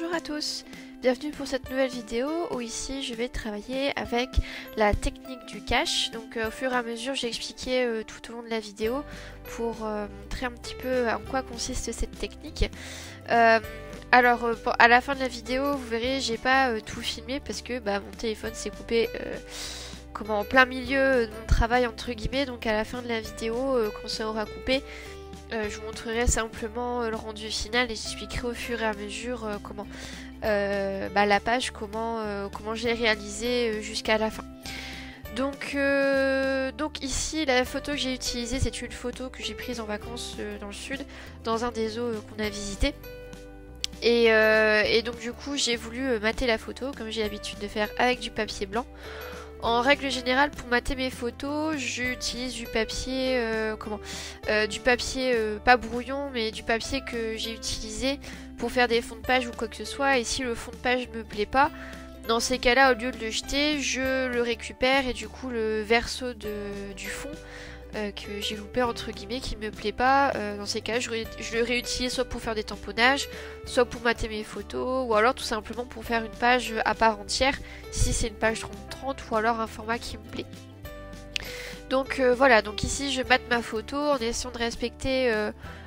Bonjour à tous, bienvenue pour cette nouvelle vidéo où ici je vais travailler avec la technique du cache. Donc au fur et à mesure j'ai expliqué tout au long de la vidéo pour montrer un petit peu en quoi consiste cette technique. À la fin de la vidéo vous verrez j'ai pas tout filmé parce que mon téléphone s'est coupé en plein milieu de mon travail entre guillemets, donc à la fin de la vidéo quand ça aura coupé je vous montrerai simplement le rendu final et j'expliquerai au fur et à mesure la page, comment je l'ai réalisé jusqu'à la fin. Donc ici la photo que j'ai utilisée c'est une photo que j'ai prise en vacances dans le sud, dans un des zoos qu'on a visité. Et donc du coup j'ai voulu mater la photo comme j'ai l'habitude de faire avec du papier blanc. En règle générale, pour mater mes photos, j'utilise du papier, pas brouillon, mais du papier que j'ai utilisé pour faire des fonds de page ou quoi que ce soit. Et si le fond de page me plaît pas, dans ces cas-là, au lieu de le jeter, je le récupère et du coup le verso du fond que j'ai loupé entre guillemets, qui me plaît pas, dans ces cas je le réutilise soit pour faire des tamponnages, soit pour mater mes photos, ou alors tout simplement pour faire une page à part entière si c'est une page 30-30 ou alors un format qui me plaît. Donc voilà, donc ici je mate ma photo en essayant de respecter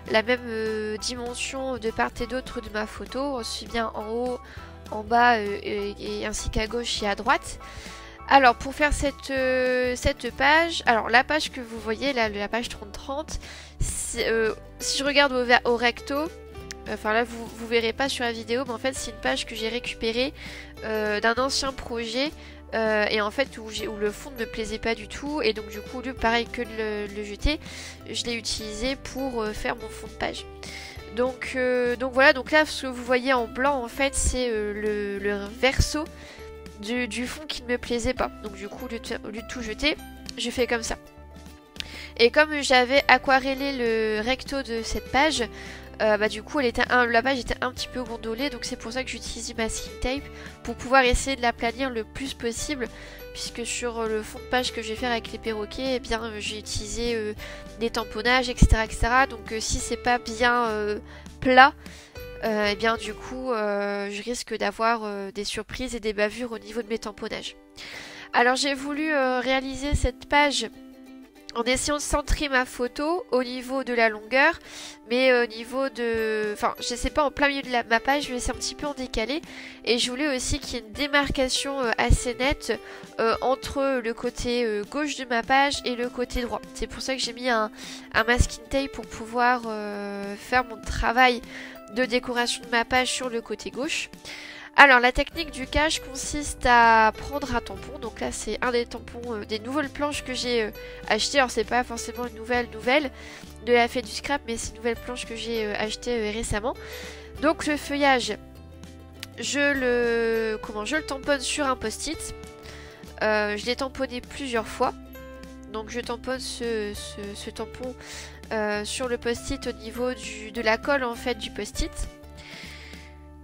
la même dimension de part et d'autre de ma photo, aussi bien en haut, en bas et ainsi qu'à gauche et à droite. Alors pour faire cette page, alors la page que vous voyez là, la page 30-30, si je regarde au recto, enfin là vous verrez pas sur la vidéo, mais en fait c'est une page que j'ai récupérée d'un ancien projet et en fait où le fond ne me plaisait pas du tout, et donc du coup pareil que de le jeter, je l'ai utilisé pour faire mon fond de page. Donc voilà, donc là ce que vous voyez en blanc en fait c'est le verso du fond qui ne me plaisait pas. Donc du coup, au lieu de tout jeter, je fais comme ça. Et comme j'avais aquarellé le recto de cette page, du coup la page était un petit peu gondolée, donc c'est pour ça que j'utilise du masking tape pour pouvoir essayer de l'aplanir le plus possible, puisque sur le fond de page que je vais faire avec les perroquets, eh bien j'ai utilisé des tamponnages, etc. Donc si c'est pas bien plat, et bien du coup je risque d'avoir des surprises et des bavures au niveau de mes tamponnages. Alors j'ai voulu réaliser cette page en essayant de centrer ma photo au niveau de la longueur, mais au niveau de... Enfin, je sais pas, en plein milieu de ma page, je vais laisser un petit peu en décalé. Et je voulais aussi qu'il y ait une démarcation assez nette entre le côté gauche de ma page et le côté droit. C'est pour ça que j'ai mis un masking tape pour pouvoir faire mon travail de décoration de ma page sur le côté gauche. Alors la technique du cache consiste à prendre un tampon, donc là c'est un des tampons des nouvelles planches que j'ai acheté. Alors c'est pas forcément une nouvelle de la fée du scrap, mais c'est une nouvelle planche que j'ai acheté récemment. Donc le feuillage, je le tamponne sur un post-it. Je l'ai tamponné plusieurs fois. Donc je tamponne ce tampon sur le post-it au niveau de la colle en fait du post-it.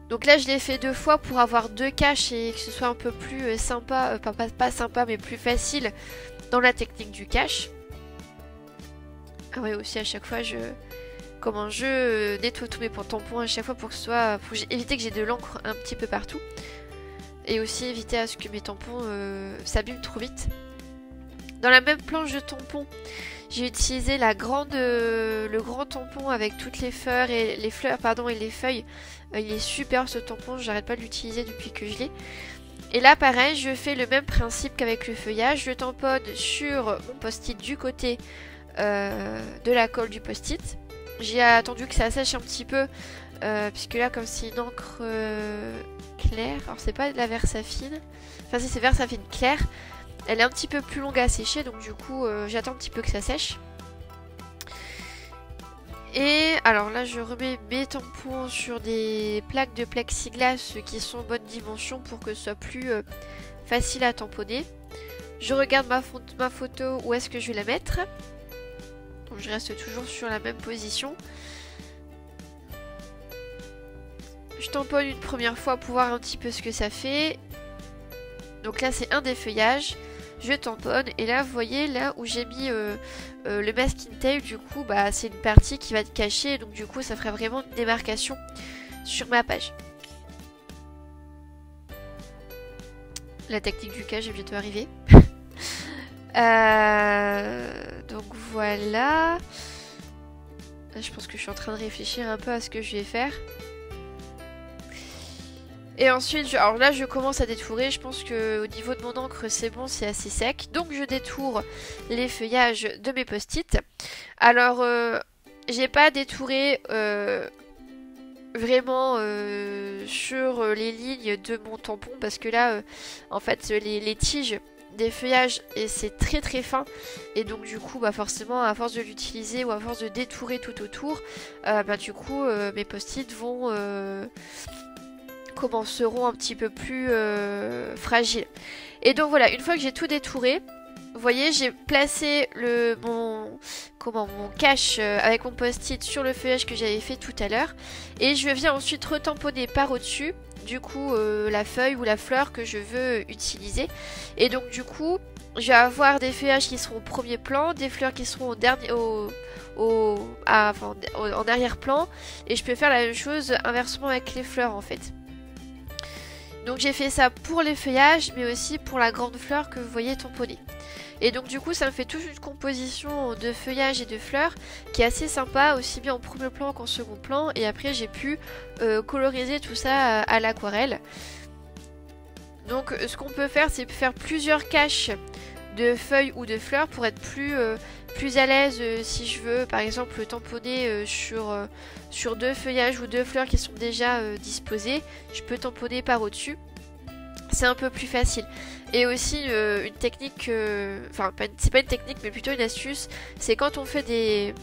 Donc là je l'ai fait 2 fois pour avoir 2 caches et que ce soit un peu plus sympa, pas sympa mais plus facile dans la technique du cache. Ah ouais, aussi à chaque fois je nettoie tous mes tampons à chaque fois pour éviter que j'ai de l'encre un petit peu partout. Et aussi éviter à ce que mes tampons s'abîment trop vite. Dans la même planche de tampons, j'ai utilisé le grand tampon avec toutes les fleurs et les feuilles. Il est super ce tampon, j'arrête pas de l'utiliser depuis que je l'ai. Et là pareil, je fais le même principe qu'avec le feuillage, je tamponne sur mon post-it du côté de la colle du post-it. J'ai attendu que ça sèche un petit peu, puisque là comme c'est une encre claire, alors c'est pas de la Versafine, enfin c'est Versafine claire. Elle est un petit peu plus longue à sécher, donc du coup j'attends un petit peu que ça sèche. Et alors là je remets mes tampons sur des plaques de plexiglas qui sont en bonne dimension pour que ce soit plus facile à tamponner. Je regarde ma photo, où est-ce que je vais la mettre. Donc je reste toujours sur la même position. Je tamponne une première fois pour voir un petit peu ce que ça fait. Donc là c'est un des feuillages. Je tamponne et là vous voyez là où j'ai mis le masking tape, du coup c'est une partie qui va être cachée, donc du coup ça ferait vraiment une démarcation sur ma page. La technique du cas, j'ai bientôt arrivé. Donc voilà. Je pense que je suis en train de réfléchir un peu à ce que je vais faire. Et ensuite, alors là je commence à détourer, je pense que au niveau de mon encre c'est bon, c'est assez sec. Donc je détourre les feuillages de mes post-it. Alors j'ai pas détouré vraiment sur les lignes de mon tampon parce que là en fait les tiges des feuillages et c'est très très fin et donc du coup bah forcément à force de l'utiliser ou à force de détourer tout autour bah du coup mes post-it vont seront un petit peu plus fragiles. Et donc voilà, une fois que j'ai tout détouré, vous voyez, j'ai placé mon cache avec mon post-it sur le feuillage que j'avais fait tout à l'heure. Et je viens ensuite retamponner par au-dessus, du coup, la feuille ou la fleur que je veux utiliser. Et donc du coup, je vais avoir des feuillages qui seront au premier plan, des fleurs qui seront en arrière-plan. Et je peux faire la même chose inversement avec les fleurs en fait. Donc j'ai fait ça pour les feuillages, mais aussi pour la grande fleur que vous voyez tamponnée. Et donc du coup ça me fait toute une composition de feuillages et de fleurs qui est assez sympa, aussi bien en premier plan qu'en second plan. Et après j'ai pu coloriser tout ça à l'aquarelle. Donc ce qu'on peut faire, c'est faire plusieurs caches de feuilles ou de fleurs pour être plus à l'aise si je veux par exemple tamponner sur deux feuillages ou deux fleurs qui sont déjà disposées. Je peux tamponner par au-dessus, c'est un peu plus facile. Et aussi une technique, enfin c'est pas une technique mais plutôt une astuce, c'est quand on fait des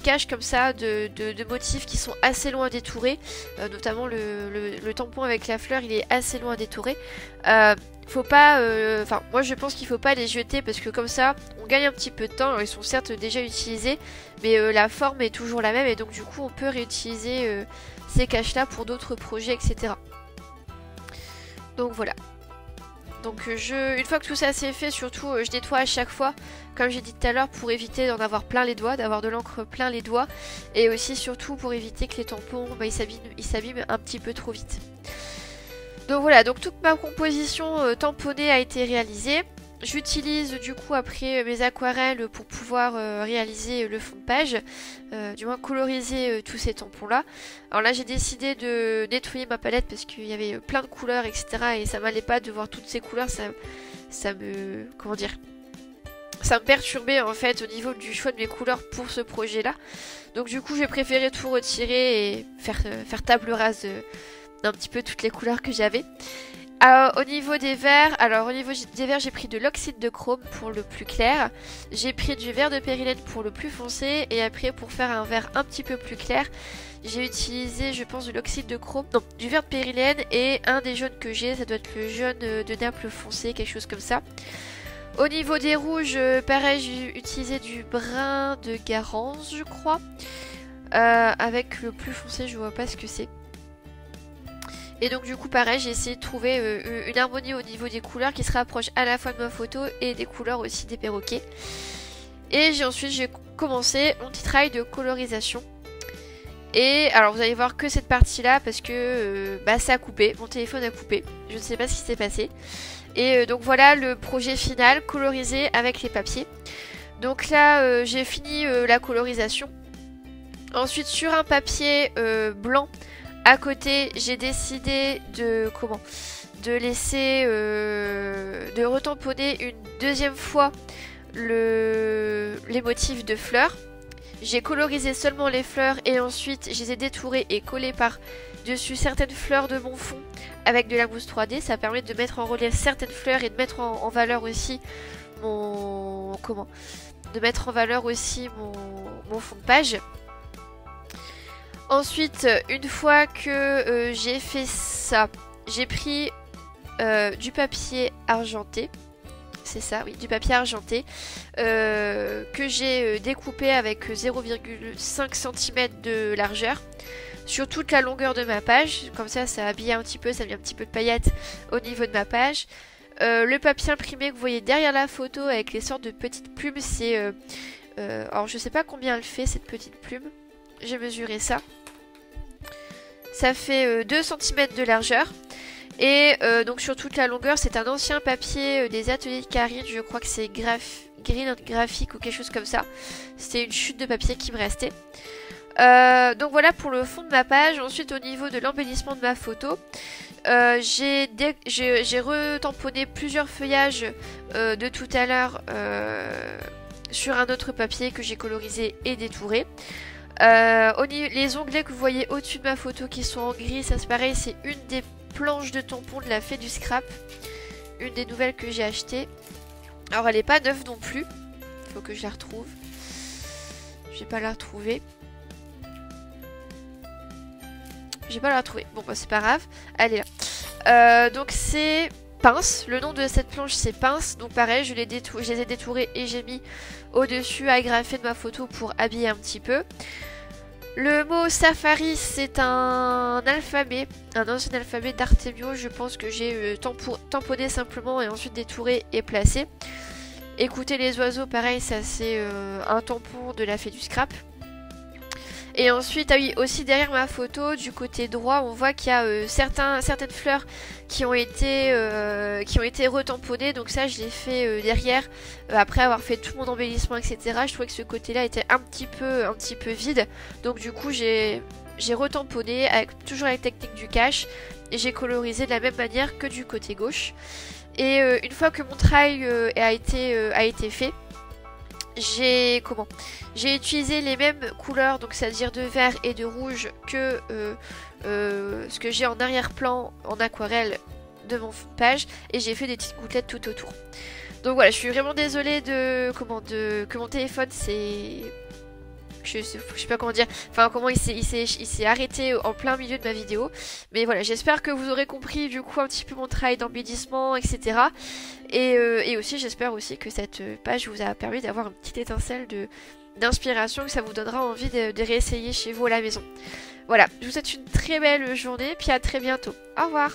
caches comme ça de motifs qui sont assez loin à détourer, notamment le tampon avec la fleur il est assez loin à détourer. Faut pas, enfin moi je pense qu'il faut pas les jeter parce que comme ça on gagne un petit peu de temps. Alors, ils sont certes déjà utilisés mais la forme est toujours la même et donc du coup on peut réutiliser ces caches là pour d'autres projets etc. Donc voilà. Donc une fois que tout ça c'est fait, surtout je nettoie à chaque fois, comme j'ai dit tout à l'heure, pour éviter d'en avoir plein les doigts, d'avoir de l'encre plein les doigts, et aussi surtout pour éviter que les tampons bah, ils s'abîment un petit peu trop vite. Donc voilà, donc toute ma composition tamponnée a été réalisée. J'utilise du coup après mes aquarelles pour pouvoir réaliser le fond de page, du moins coloriser tous ces tampons là. Alors là j'ai décidé de nettoyer ma palette parce qu'il y avait plein de couleurs etc. et ça m'allait pas de voir toutes ces couleurs, ça me... comment dire, ça me perturbait en fait au niveau du choix de mes couleurs pour ce projet là. Donc du coup j'ai préféré tout retirer et faire table rase d'un petit peu toutes les couleurs que j'avais. Au niveau des verres, j'ai pris de l'oxyde de chrome pour le plus clair, j'ai pris du vert de périlène pour le plus foncé et après pour faire un vert un petit peu plus clair, j'ai utilisé je pense de l'oxyde de chrome, non, du vert de périlène et un des jaunes que j'ai, ça doit être le jaune de Naples foncé, quelque chose comme ça. Au niveau des rouges, pareil, j'ai utilisé du brun de Garance je crois, avec le plus foncé je vois pas ce que c'est. Et donc du coup pareil j'ai essayé de trouver une harmonie au niveau des couleurs qui se rapproche à la fois de ma photo et des couleurs aussi des perroquets. Et ensuite j'ai commencé mon petit travail de colorisation. Et alors vous allez voir que cette partie là parce que bah, ça a coupé, mon téléphone a coupé, je ne sais pas ce qui s'est passé. Et donc voilà le projet final colorisé avec les papiers. Donc là j'ai fini la colorisation. Ensuite sur un papier blanc à côté, j'ai décidé de laisser, de retamponner une deuxième fois les motifs de fleurs. J'ai colorisé seulement les fleurs et ensuite je les ai détourées et collées par-dessus certaines fleurs de mon fond avec de la mousse 3D. Ça permet de mettre en relief certaines fleurs et de mettre en valeur aussi mon fond de page. Ensuite, une fois que j'ai fait ça, j'ai pris du papier argenté. C'est ça, oui, du papier argenté que j'ai découpé avec 0,5 cm de largeur sur toute la longueur de ma page. Comme ça, ça habille un petit peu, ça met un petit peu de paillettes au niveau de ma page. Le papier imprimé que vous voyez derrière la photo avec les sortes de petites plumes, c'est... alors, je sais pas combien elle fait cette petite plume. J'ai mesuré ça. Ça fait 2 cm de largeur. Et donc sur toute la longueur, c'est un ancien papier des ateliers de Karine, je crois que c'est Green Graphique ou quelque chose comme ça. C'était une chute de papier qui me restait. Donc voilà pour le fond de ma page. Ensuite au niveau de l'embellissement de ma photo, j'ai retamponné plusieurs feuillages de tout à l'heure sur un autre papier que j'ai colorisé et détouré. Les onglets que vous voyez au-dessus de ma photo qui sont en gris, ça c'est pareil, c'est une des planches de tampons de la Fée du Scrap, une des nouvelles que j'ai achetées. Alors elle est pas neuve non plus, faut que je la retrouve. Je vais pas la retrouver. J'ai pas la retrouver. Bon bah c'est pas grave, elle est là. Donc c'est Pince, le nom de cette planche c'est Pince, donc pareil je les ai détourés et j'ai mis au-dessus agrafé de ma photo pour habiller un petit peu. Le mot Safari c'est un alphabet, un ancien alphabet d'Artemio, je pense que j'ai tamponné simplement et ensuite détouré et placé. Écoutez les oiseaux, pareil ça c'est un tampon de la Fée du Scrap. Et ensuite, ah oui, aussi derrière ma photo, du côté droit, on voit qu'il y a certaines fleurs qui ont été retamponnées. Donc ça, je l'ai fait derrière, après avoir fait tout mon embellissement, etc. Je trouvais que ce côté-là était un petit peu vide. Donc du coup, j'ai retamponné, toujours avec la technique du cache. Et j'ai colorisé de la même manière que du côté gauche. Et une fois que mon travail a été fait, j'ai utilisé les mêmes couleurs, donc c'est-à-dire de vert et de rouge que ce que j'ai en arrière-plan en aquarelle de mon fond de page, et j'ai fait des petites gouttelettes tout autour. Donc voilà, je suis vraiment désolée que mon téléphone je sais pas comment dire, enfin comment il s'est arrêté en plein milieu de ma vidéo. Mais voilà, j'espère que vous aurez compris du coup un petit peu mon travail d'embellissement, etc. Et aussi j'espère aussi que cette page vous a permis d'avoir une petite étincelle d'inspiration, que ça vous donnera envie de réessayer chez vous à la maison. Voilà, je vous souhaite une très belle journée, puis à très bientôt. Au revoir.